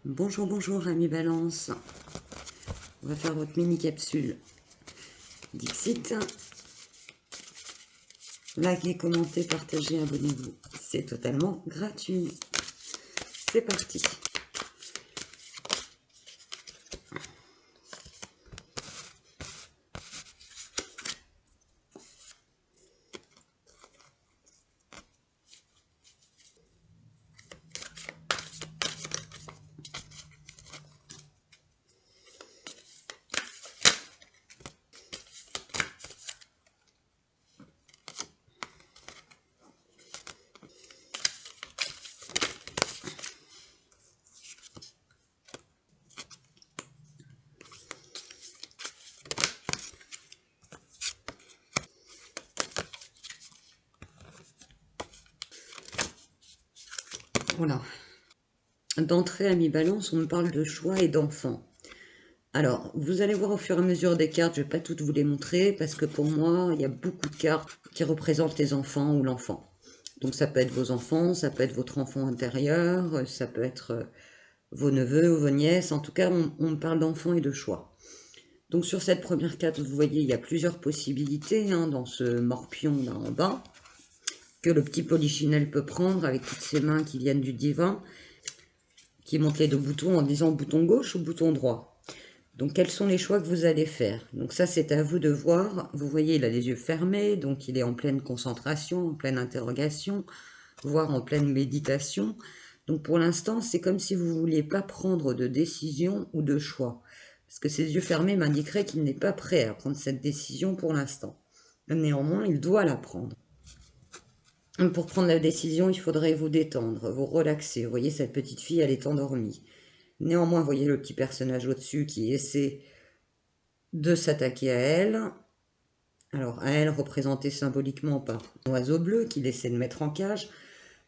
Bonjour, bonjour, amis Balance. On va faire votre mini capsule. Dixit. Likez, commentez, partagez, abonnez-vous. C'est totalement gratuit. C'est parti. Voilà. D'entrée, amis Balance, on me parle de choix et d'enfants. Alors, vous allez voir au fur et à mesure des cartes, je ne vais pas toutes vous les montrer, parce que pour moi, il y a beaucoup de cartes qui représentent les enfants ou l'enfant. Donc ça peut être vos enfants, ça peut être votre enfant intérieur, ça peut être vos neveux ou vos nièces. En tout cas, on me parle d'enfants et de choix. Donc sur cette première carte, vous voyez, il y a plusieurs possibilités dans ce morpion là en bas, que le petit polichinelle peut prendre avec toutes ses mains qui viennent du divin, qui montent les deux boutons en disant bouton gauche ou bouton droit. Donc quels sont les choix que vous allez faire? Donc ça c'est à vous de voir. Vous voyez, il a les yeux fermés, donc il est en pleine concentration, en pleine interrogation, voire en pleine méditation. Donc pour l'instant, c'est comme si vous ne vouliez pas prendre de décision ou de choix. Parce que ses yeux fermés m'indiqueraient qu'il n'est pas prêt à prendre cette décision pour l'instant. Néanmoins, il doit la prendre. Pour prendre la décision, il faudrait vous détendre, vous relaxer. Vous voyez, cette petite fille, elle est endormie. Néanmoins, vous voyez le petit personnage au-dessus qui essaie de s'attaquer à elle. Alors, à elle, représentée symboliquement par un oiseau bleu qu'il essaie de mettre en cage.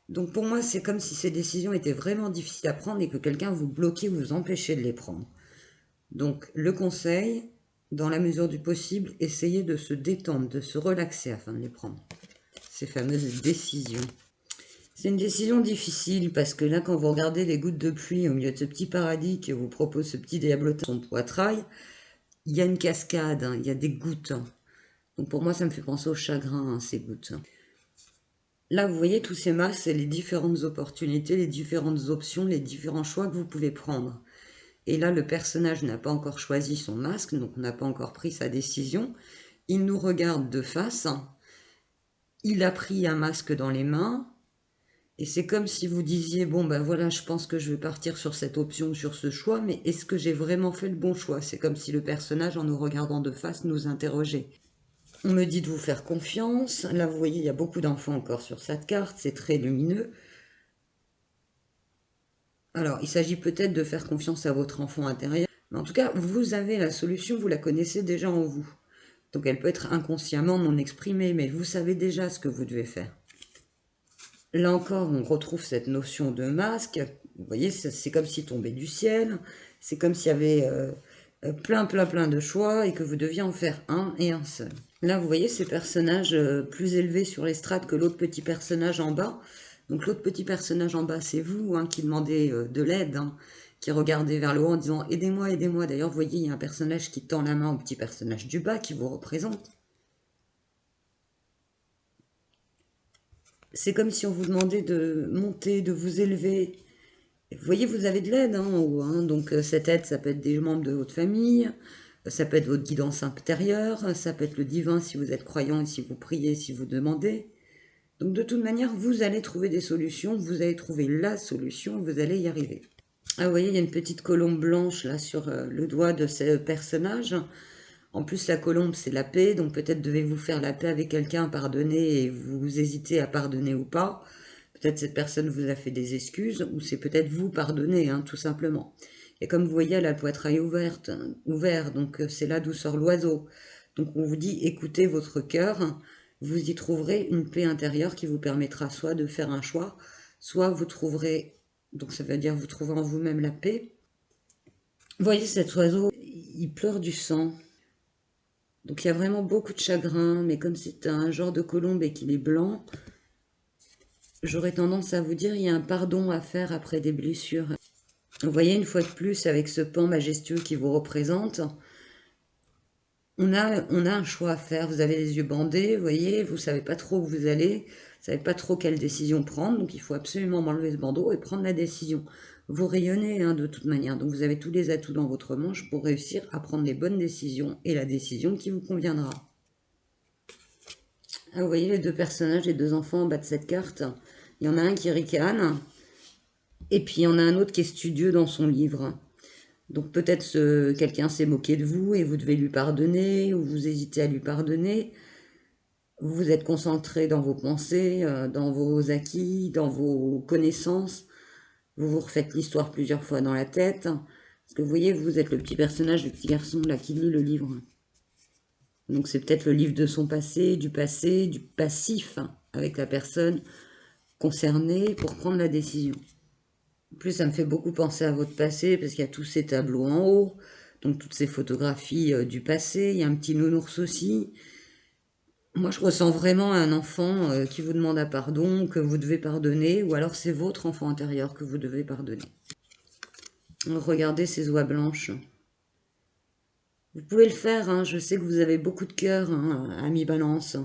Donc pour moi, c'est comme si ces décisions étaient vraiment difficiles à prendre et que quelqu'un vous bloquait ou vous empêchait de les prendre. Donc le conseil, dans la mesure du possible, essayez de se détendre, de se relaxer afin de les prendre. Ces fameuses décisions. C'est une décision difficile parce que là, quand vous regardez les gouttes de pluie au milieu de ce petit paradis que vous propose ce petit diablotin son poitrail, il y a une cascade, il y a des gouttes. Donc pour moi, ça me fait penser au chagrin, ces gouttes. Là, vous voyez tous ces masques, c'est les différentes opportunités, les différentes options, les différents choix que vous pouvez prendre. Et là, le personnage n'a pas encore choisi son masque, donc n'a pas encore pris sa décision. Il nous regarde de face. Il a pris un masque dans les mains. Et c'est comme si vous disiez, bon ben voilà, je pense que je vais partir sur cette option, sur ce choix, mais est-ce que j'ai vraiment fait le bon choix? C'est comme si le personnage, en nous regardant de face, nous interrogeait. On me dit de vous faire confiance. Là, vous voyez, il y a beaucoup d'enfants encore sur cette carte, c'est très lumineux. Alors, il s'agit peut-être de faire confiance à votre enfant intérieur, mais en tout cas, vous avez la solution, vous la connaissez déjà en vous. Donc, elle peut être inconsciemment non exprimée, mais vous savez déjà ce que vous devez faire. Là encore, on retrouve cette notion de masque. Vous voyez, c'est comme s'il tombait du ciel. C'est comme s'il y avait plein de choix et que vous deviez en faire un et un seul. Là, vous voyez ces personnages plus élevés sur les strates que l'autre petit personnage en bas. Donc l'autre petit personnage en bas, c'est vous qui demandez de l'aide, qui regardez vers le haut en disant « Aidez-moi, aidez-moi ». D'ailleurs, vous voyez, il y a un personnage qui tend la main au petit personnage du bas qui vous représente. C'est comme si on vous demandait de monter, de vous élever. Vous voyez, vous avez de l'aide en haut. Donc cette aide, ça peut être des membres de votre famille, ça peut être votre guidance intérieure, ça peut être le divin si vous êtes croyant et si vous priez, si vous demandez. Donc de toute manière, vous allez trouver des solutions, vous allez trouver la solution, vous allez y arriver. Ah, vous voyez, il y a une petite colombe blanche là sur le doigt de ce personnage. En plus, la colombe, c'est la paix, donc peut-être devez-vous faire la paix avec quelqu'un, pardonner, et vous hésitez à pardonner ou pas. Peut-être cette personne vous a fait des excuses, ou c'est peut-être vous pardonner, tout simplement. Et comme vous voyez, elle a le poitrail ouvert, donc c'est là d'où sort l'oiseau. Donc on vous dit, écoutez votre cœur, vous y trouverez une paix intérieure qui vous permettra soit de faire un choix, soit vous trouverez, donc ça veut dire vous trouverez en vous-même la paix. Vous voyez cet oiseau, il pleure du sang. Donc il y a vraiment beaucoup de chagrin, mais comme c'est un genre de colombe et qu'il est blanc, j'aurais tendance à vous dire il y a un pardon à faire après des blessures. Vous voyez, une fois de plus, avec ce pan majestueux qui vous représente, on a un choix à faire. Vous avez les yeux bandés, vous voyez, vous ne savez pas trop où vous allez, vous ne savez pas trop quelle décision prendre, donc il faut absolument enlever ce bandeau et prendre la décision. Vous rayonnez hein, de toute manière, donc vous avez tous les atouts dans votre manche pour réussir à prendre les bonnes décisions et la décision qui vous conviendra. Ah, vous voyez les deux personnages, les deux enfants en bas de cette carte. Il y en a un qui ricane, et puis il y en a un autre qui est studieux dans son livre. Donc peut-être quelqu'un s'est moqué de vous et vous devez lui pardonner, ou vous hésitez à lui pardonner. Vous vous êtes concentré dans vos pensées, dans vos acquis, dans vos connaissances. Vous vous refaites l'histoire plusieurs fois dans la tête. Parce que vous voyez, vous êtes le petit personnage, le petit garçon là qui lit le livre. Donc c'est peut-être le livre de son passé, du passif avec la personne concernée pour prendre la décision. En plus, ça me fait beaucoup penser à votre passé parce qu'il y a tous ces tableaux en haut, donc toutes ces photographies du passé. Il y a un petit nounours aussi. Moi, je ressens vraiment un enfant qui vous demande un pardon, que vous devez pardonner, ou alors c'est votre enfant intérieur que vous devez pardonner. Regardez ces oies blanches. Vous pouvez le faire, hein. Je sais que vous avez beaucoup de cœur, hein, ami Balance.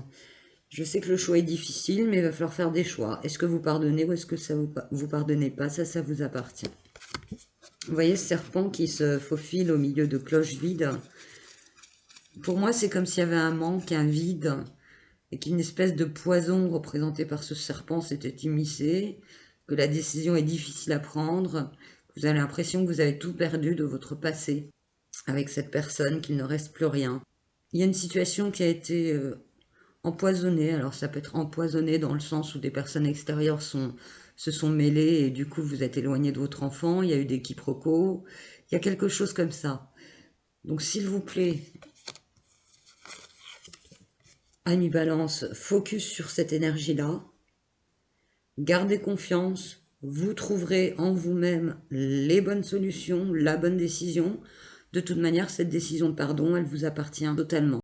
Je sais que le choix est difficile, mais il va falloir faire des choix. Est-ce que vous pardonnez ou est-ce que ça vous pardonnez pas? Ça vous appartient. Vous voyez ce serpent qui se faufile au milieu de cloches vides. Pour moi, c'est comme s'il y avait un manque, un vide, et qu'une espèce de poison représenté par ce serpent s'était immiscé, que la décision est difficile à prendre, que vous avez l'impression que vous avez tout perdu de votre passé avec cette personne, qu'il ne reste plus rien. Il y a une situation qui a été empoisonnée, alors ça peut être empoisonné dans le sens où des personnes extérieures se sont mêlées et du coup vous êtes éloigné de votre enfant, il y a eu des quiproquos, il y a quelque chose comme ça. Donc s'il vous plaît, ami Balance, focus sur cette énergie-là, gardez confiance, vous trouverez en vous-même les bonnes solutions, la bonne décision. De toute manière, cette décision de pardon, elle vous appartient totalement.